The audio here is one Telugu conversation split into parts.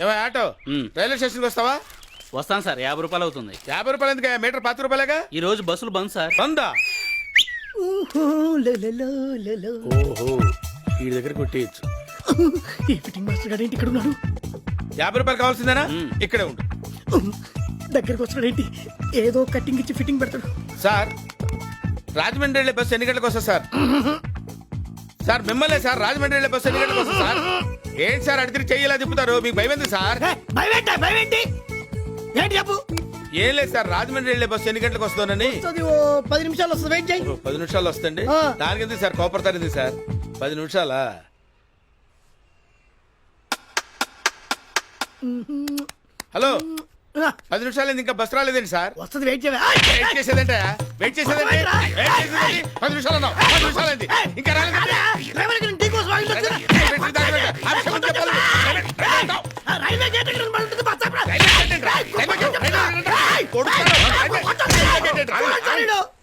ఏమో ఆటో రైల్వే స్టేషన్కి వస్తావా? వస్తాను సార్, 50 రూపాయలు అవుతుంది. 50 రూపాయలు ఎందుకు? మీటర్ 10 రూపాయలేగా. ఈ రోజు బస్సులు బంద్ సార్. బందా? ఓహో, వీడి దగ్గర కొట్టేయచ్చు. ఈ ఫిట్టింగ్ మాస్టర్ గారు ఏంటి ఇక్కడ ఉన్నాడు? 50 రూపాయలు కావాల్సిందేనా? ఇక్కడే ఉండు. దగ్గరకు వస్తున్నాడు ఏంటి? ఏదో కట్టింగ్ ఇచ్చి ఫిట్టింగ్ పెడతాడు. సార్, రాజమండ్రి వెళ్ళే బస్సు ఎన్ని గంటలకు వస్తుంది సార్? సార్ మిమ్మల్ని సార్, రాజమండ్రి వెళ్ళే బస్సు ఎన్ని గంటలకు వస్తుంది సార్? ఏంటి సార్ అడిగితే చెయ్యేలా తిప్పుతారు? మీకు భయం ఎందుకు సార్? భయం ఏంటి చెప్పు. ఏం లేదు సార్, రాజమండ్రి వెళ్ళే బస్సు ఎన్ని గంటలకు వస్తుందని. 10 నిమిషాలు వస్తుంది, వెయిట్ చేయి. 10 నిమిషాలు వస్తుంది. దానికి ఎందుకు సార్ కోపడతారు ఎందుకు సార్? 10 నిమిషాలా? హలో, 10 నిమిషాలు ఇంకా బస్ రాలేదండి సార్. వస్తుంది, వెయిట్ చేయ. వెయిట్ చేసేదంటే 10 నిమిషాలు అన్నావు, 10 నిమిషాలు అయింది ఇంకా రాలేదండి.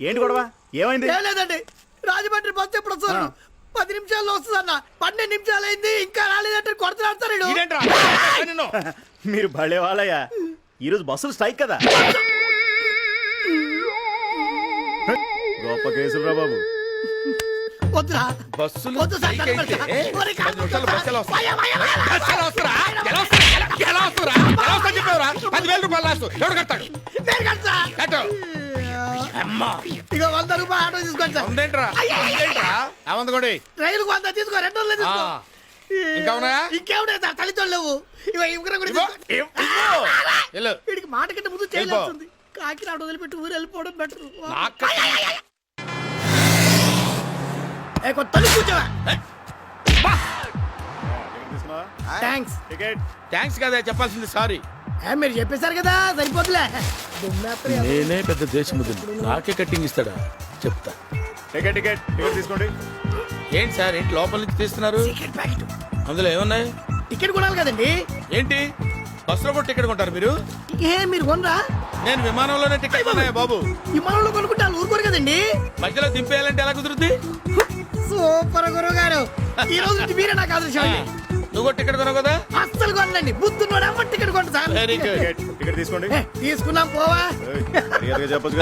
ఏంటి గొడవ? ఏమైంది? లేదండి, రాజమండ్రి బస్సు ఎప్పుడు వస్తుంది? 10 నిమిషాల్లో వస్తుంది అన్న. 12 నిమిషాలు అయింది ఇంకా రాలేదంటే కొడుతున్నాడు. మీరు భలే వాళ్ళయ్యా. ఈరోజు బస్సులు స్ట్రైక్ కదా. గొప్ప కేసులు రా బాబు. వద్దురా, బస్సులు వద్దు సార్, స్ట్రైక్ అయితే 10 నిమిషాలు బస్సులు వస్తాయి. బస్సులు వస్తారా? ఎలా వస్తారా? ఎలా వస్తారా? ఎలా వస్తా చెప్పేవరా? 10,000 రూపాయలు లాస్ట్. ఎవడు కట్టాడు? కట్టు. అమ్మా, ఇక 100 రూపాయలు ఆటో తీసుకోండి సార్. ఉందేంట్రా? అవంతకోండి. రైలుకు 100 తీసుకో, 200 తీసుకో. ఇంకా ఉన్నాయా? ఇంకేమున్నాయి సార్? తల్లితో లేవు. వీడికి మాట కంటే ముందు చేయలేదు. కాకినాడ వదిలిపెట్టి ఊరు వెళ్ళిపోవడం బెటర్. థ్యాంక్స్ కదా చెప్పాల్సింది. సారీ, మీరు చెప్పేశారు కదా, సరిపోతులే. నేనే పెద్ద దేశముద్రుడు, నాకే కట్టింగ్ ఇస్తాడా? చెప్తా. టికెట్ టికెట్ టికెట్ తీసుకోండి. ఏంటి సార్, ఏంటి లోపల నుంచి తీస్తున్నారు? అందులో ఏమున్నాయి? టికెట్ కొనాలి కదండి. ఏంటి బస్సులో కూడా టికెట్ కొంటారు మీరు? మీరు కొనరా? నేను విమానంలోనే టికెట్ కొన్నాయా బాబు. విమానంలో కొనుక్కుంటే వాళ్ళు ఊరుకోరు కదండి. మధ్యలో దింపేయాలంటే ఎలా కుదురుద్ది? సూపర్ గురువు గారు, ఈ రోజు నుంచి మీరే నాకు ఆదర్శం. నువ్వు టికెట్ కొనవు కదా? అస్సలు కొనండి, బుద్ధున్నాడు అమ్మ టికెట్ కొంట సార్. Very good. టికెట్ తీసుకోండి. తీసుకున్నాం, పోవా. చెప్పచ్చు.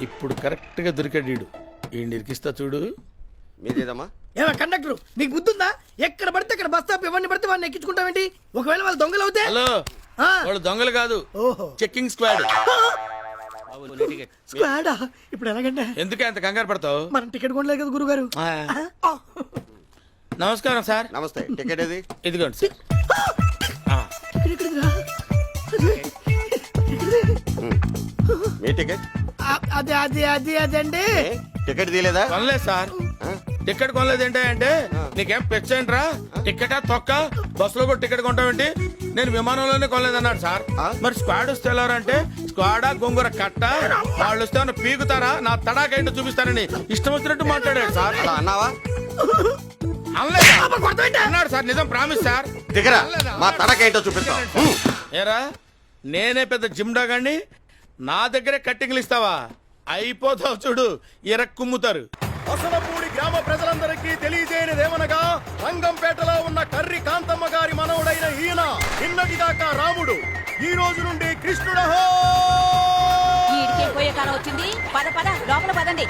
ఇప్పుడు కరెక్ట్ గా దొరికాడు వీడు. ఈ ఇరికిస్తా చూడు. మీదేదమ్మా? ఏమో కండక్టర్, నీకు బుద్ధుందా? ఎక్కడ పడితే అక్కడ బస్ స్టాప్ ఎవరిని పడితే వాడిని ఎక్కించుకుంటావేంటి? ఒకవేళ వాళ్ళు దొంగలు అవుతే? హలో, వాళ్ళు దొంగలు కాదు, చెక్కింగ్ స్క్వాడ్. స్క్వాడా? ఇప్పుడు ఎలాగంటే? ఎందుకే అంత కంగారు పడతావు? మనం టికెట్ కొనలేదు కదా గురుగారు. నమస్కారం సార్. నమస్తే. టికెట్ ఏది? ఇదిగోండి సార్. మీ టికెట్? అదే అదే అదే అదండి. టికెట్ తీయలేదా? కొనలేదు సార్. టికెట్ కొనలేదు అంటే నీకేం పెచ్చంట్రా? టికెటా తొక్క? బస్సులో కూడా టికెట్ కొంటావేంటి? నేను విమానంలోనే కొనలేదన్నాడు సార్. మరి స్క్వాడ్ వస్తే వెళ్ళారంటే స్క్వాడా గొంగుర కట్ట? వాళ్ళు వస్తే ఏమన్నా పీకుతారా? నా తడాకేంటో చూపిస్తానని ఇష్టం వచ్చినట్టు మాట్లాడాడు సార్. అలా అన్నావా? అన్నాడు సార్. నిజం, ప్రామిస్ సార్. దిగరా, మా తడకేంటో చూపిస్తాం. ఏరా, నేనే పెద్ద జిమ్డా గాని నా దగ్గరే కట్టింగ్లు ఇస్తావా? అయిపోతావు చూడు, కుమ్ముతారు. అసలపూడి గ్రామ ప్రజలందరికీ తెలియజేయనిదేమనగా, రంగంపేటలో ఉన్న కర్రి కాంతమ్మ గారి మనవడైన ఈయన నిన్నటిదాకా రాముడు, ఈ రోజు నుండి కృష్ణుడహో. పోయే కాలం వచ్చింది. పద పద, లోపల పదండి.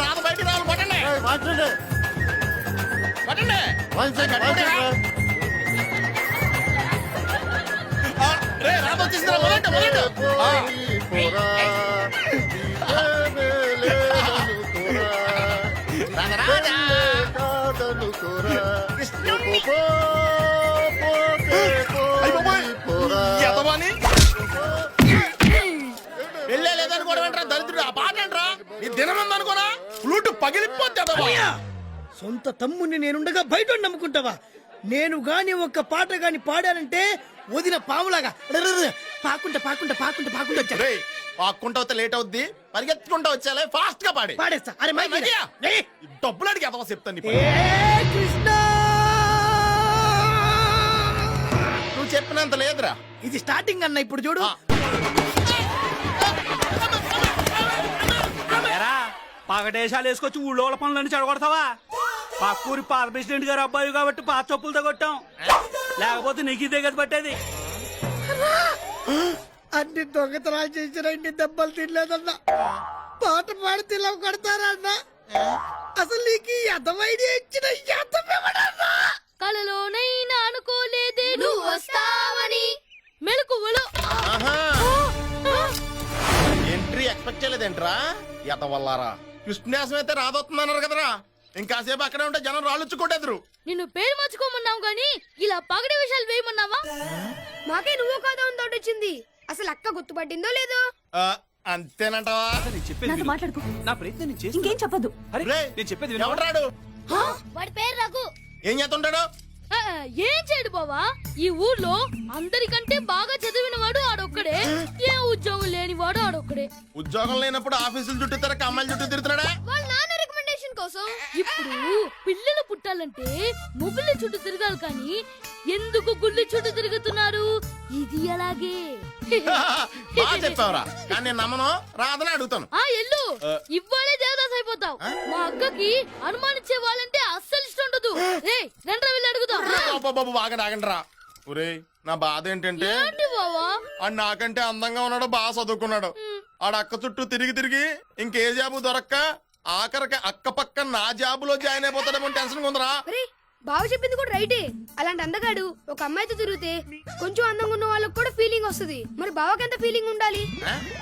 రాదు, బయట రావాలి. పట్టండి పట్టండి. రాదు వచ్చేసింది. వెళ్ళలేదనుకోవడం దరిద్రుడు. ఆ పాట అంటరా నీ దినమందనుకోనా? ఫ్లూట్ పగిలిపోతే సొంత తమ్ముని నేనుండగా బయట నమ్ముకుంటావా? నేను గాని ఒక్క పాట గాని పాడానంటే వదిన పాములాగా పాకుంటా పాకుంటా పాకుంటా పాకుంటా వచ్చా. పాక్కుంటా వస్తే లేట్ అవుద్ది, పరిగెత్తుకుంటా వచ్చేలా ఫాస్ట్ గా పాడి పాడేస్తా. అరే డబ్బులు అడిగి అదవా చెప్తాను. కృష్ణ, నువ్వు చెప్పినంత లేదురా. ఇది స్టార్టింగ్ అన్న, ఇప్పుడు చూడు. పగటేశాలు వేసుకొచ్చి ఊళ్ళో వాళ్ళ పనులన్నీ చెడగొడతావా? పక్కూరి పాత ప్రెసిడెంట్ గారు అబ్బాయి కాబట్టి పాత చెప్పులతో కొట్టాం, లేకపోతే నీకు ఇదే కదా పట్టేది. అన్ని దొంగతనాలు చేసిన ఇన్ని దెబ్బలు తినలేదన్నా. పాట పాడి తిలవ కొడతారన్నా. అసలు నీకు అర్థమైంది ఇచ్చిన ఎవడన్నా? కలలోనైనా అనుకోలేదే నువ్వు వస్తావని మెలకువలో ఎంట్రీ ఎక్స్పెక్ట్ చేయలేదేంట్రా ఎతవల్లారా. కృష్ణాసం అయితే రాదొస్తుందన్నారు కదరా, ఇంకాసేపు అక్కడే ఉంటే జనం రాళ్ళుచ్చుకోటెదురు. నిన్ను పేరు మార్చుకోమన్నావు గాని ఇలా పగడి విషయాలు వేయమన్నావా? మాకే నువ్వు కాదా వచ్చింది. అసలు అక్క గుర్తుపట్టిందో లేదో? అంతేనంటావా? నాతో మాట్లాడుకో. నా ప్రయత్నం నేను చేస్తా. ఇంకేం చెప్పదు. అరే, రేయ్, నేను చెప్పేది వినవా? ఎవడ్రాడు? వాడి పేరు రఘు. ఏం చేస్తుంటాడు? ఆ, ఏం చేయడు బావా, ఈ ఊర్లో అందరికంటే బాగా చదివిన వాడు ఆడొక్కడే, ఏ ఉద్యోగం లేనివాడు ఆడొక్కడే. ఉద్యోగం లేనప్పుడు ఆఫీసుల చుట్టూ తిరగ అమ్మాయిల చుట్టూ తిరుగుతున్నాడా? వాళ్ళ నాన్న రికమెండేషన్ కోసం. ఇప్పుడు పిల్లలు పుట్టాలంటే ముగ్గుల చుట్టూ తిరగాలి కానీ ఎందుకు గుళ్ళ చుట్టూ తిరుగుతున్నారు? ఇది అలాగే. బాగా చెప్పావురా, కానీ నేను నమ్మను, రాదని అడుగుతాను. ఆ ఎల్లు ఇవ్వాలే దేవదాస్ అయిపోతావు. మా అక్కకి అనుమానించే వాళ్ళంటే అస్సలు ఇష్టం ఉండదు. రేయ్ రండ్రా వెళ్ళి అడుగుదాం. బాబు బాగా ఆగండిరా. ఒరేయ్, నా బాధ ఏంటంటే ఏంటి బావా? ఆడు నాకంటే అందంగా ఉన్నాడు, బాగా చదువుకున్నాడు. ఆడ అక్క చుట్టూ తిరిగి తిరిగి ఇంకే జాబు దొరక్క ఆఖరికి అక్క పక్క నా జాబులో జాయిన్ అయిపోతాడేమో టెన్షన్ ఉందరా. అరే బావ చెప్పింది కూడా రైటే. అలాంటి అందగాడు ఒక అమ్మాయితో తిరిగితే కొంచెం అందంగా ఉన్న వాళ్ళకి కూడా ఫీలింగ్ వస్తుంది. మరి బావకి ఎంత ఫీలింగ్ ఉండాలి?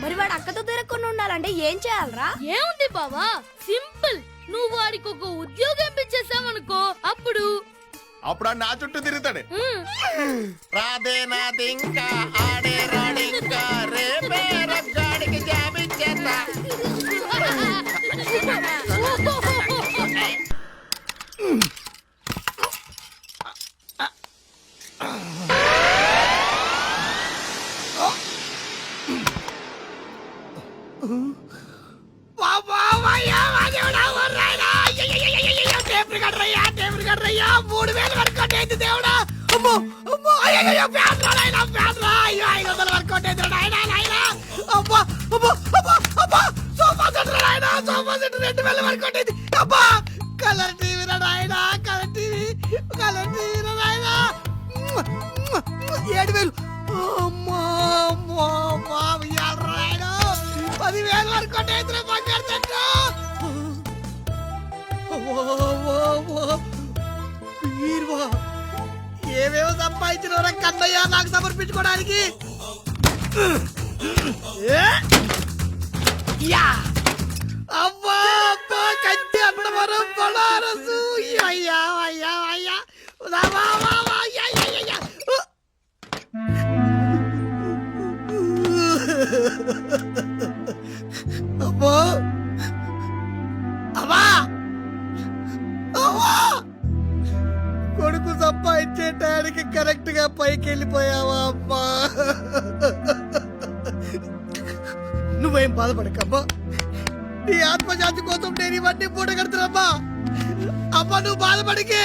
మరి వాడు అక్కతో తిరగకుండా ఉండాలంటే ఏం చేయాలరా? ఏముంది బావా, సింపుల్. నువ్వు వాడికి ఒక ఉద్యోగం ఇప్పించేసావనుకో, అప్పుడు అప్పుడు ఆడు నా చుట్టూ తిరుగుతాడు. ఉమ్, రాధే నాది ఇంకా ఆడే రాడింకా రేపే రగ్గాడికి జాబిచ్చేస్తా. కలర్ టీవీ నాయనా, కలర్ టీవీ, కలర్ టీవీ నాయనా. 7,000. అమ్మా అమ్మా అమ్మా, ఇయ్యాలరా నాయనా. 10,000 వరకు కొట్టేదిరా బంగారు చెట్టు. వీరువా, ఏమేమో సంపాదించిన కన్నయ్య నాకు సమర్పించుకోవడానికి. యా అబ్బా అబ్బా, కంటి అన్నవరం బనారసు. అయ్యా అయ్యా అయ్యా, అబ్బో అమ్మా అమ్మా, కొడుకు సంపాదించే టయానికి కరెక్ట్ గా పైకి వెళ్ళిపోయావా అమ్మా? నువ్వేం బాధపడకమ్మా, నీ ఆత్మశాంతి కోసం నేను ఇవన్నీ పూట కడుతున్నమ్మా. అమ్మా నువ్వు బాధపడికే.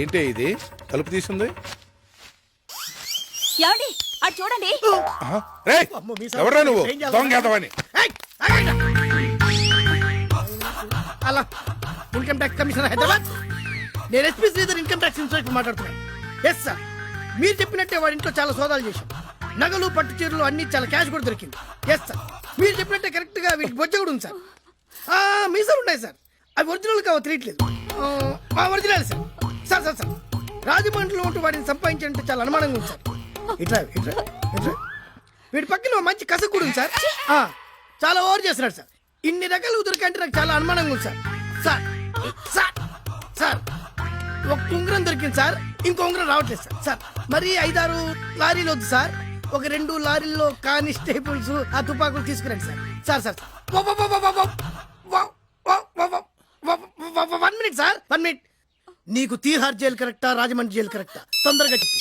ఏంటి ఇది తలుపు తీసింది? ఏమండి అటు చూడండి. ఎవరా నువ్వు? దొంగేదవని. అలా ఇన్కమ్ ట్యాక్స్ కమిషనర్ హైదరాబాద్, నేను SP Sridhar income tax inspector మాట్లాడుతున్నాను. ఎస్ సార్, మీరు చెప్పినట్టే వాడి ఇంట్లో చాలా సోదాలు చేశాం. నగలు పట్టు చీరలు అన్ని చాలా క్యాష్ కూడా దొరికింది. ఎస్ సార్, మీరు చెప్పినట్టే కరెక్ట్ గా వీటికి బొజ్జ కూడా ఉంది సార్. మీసాలు ఉన్నాయి సార్, అవి ఒరిజినల్ గా తెలియట్లేదు. Original sir. Sir sir sir, రాజమండ్రిలో ఉంటూ వాటిని సంపాదించాలంటే చాలా అనుమానంగా ఉంది సార్. ఇట్లా ఇట్లా ఇట్లా వీటి పక్కన మంచి కస కూడా ఉంది సార్. చాలా ఓవర్ చేస్తున్నాడు సార్. ఇన్ని రకాలు దొరికంటే నాకు చాలా అనుమానంగా ఉంది సార్. సార్ సార్ సార్, ఒక ఉంగరం దొరికింది సార్, ఇంకో ఉంగరం రావట్లేదు సార్. సార్ మరి 5-6 లారీలు వద్దు సార్, ఒక 2 లారీల్లో కానిస్టేబుల్స్ ఆ తుపాకులు తీసుకురండి sir. Sir sir 1 minute sir, 1 minute. నీకు తీహార్ జైలు కరెక్టా, రాజమండ్రి జైలు కరెక్టా? తొందరగా చెప్పు.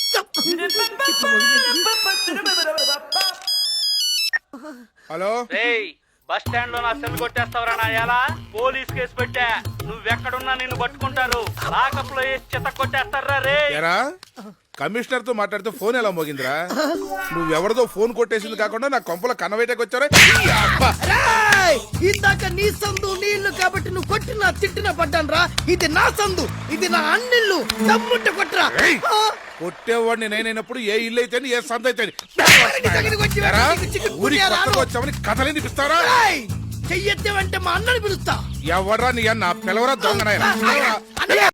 హలో, బస్ స్టాండ్ లో నా సెల్ కొట్టేస్తావరా నా ఎలా? పోలీస్ కేసు పెట్టా, నువ్వెక్కడున్నా నిన్ను పట్టుకుంటారు. లాకప్ లో వేసి చెత్త కొట్టేస్తారా రే. ఎరా కమిషనర్ తో మాట్లాడితే ఫోన్ ఎలా మోగిందిరా? నువ్వెవరిదో ఫోన్ కొట్టేసింది కాకుండా నా కొంపలో కన్నవేటకి వచ్చారా? రేయ్! ఇందాక నీ సందు నీళ్లు కాబట్టి నువ్వు కొట్టినా తిట్టినా పడ్డాను రా. ఇది నా సందు, ఇది నా అన్నిల్లు. దమ్ముంటే కొట్టరా. ఏయ్! కొట్టేవాడిని నేనైనప్పుడు ఏ ఇల్లు అయితే ఏ సంత అయితే దగ్గరికి వచ్చి నీకు చికెన్ పుడియారా? వచ్చామని కథలేని పిస్తారా? రేయ్! చెయ్యెత్తేవంటే మా అన్నని పిలుస్తా. ఎవడ్రా నీ అన్న పిలవరా దొంగనాయన? అన్నయ్య!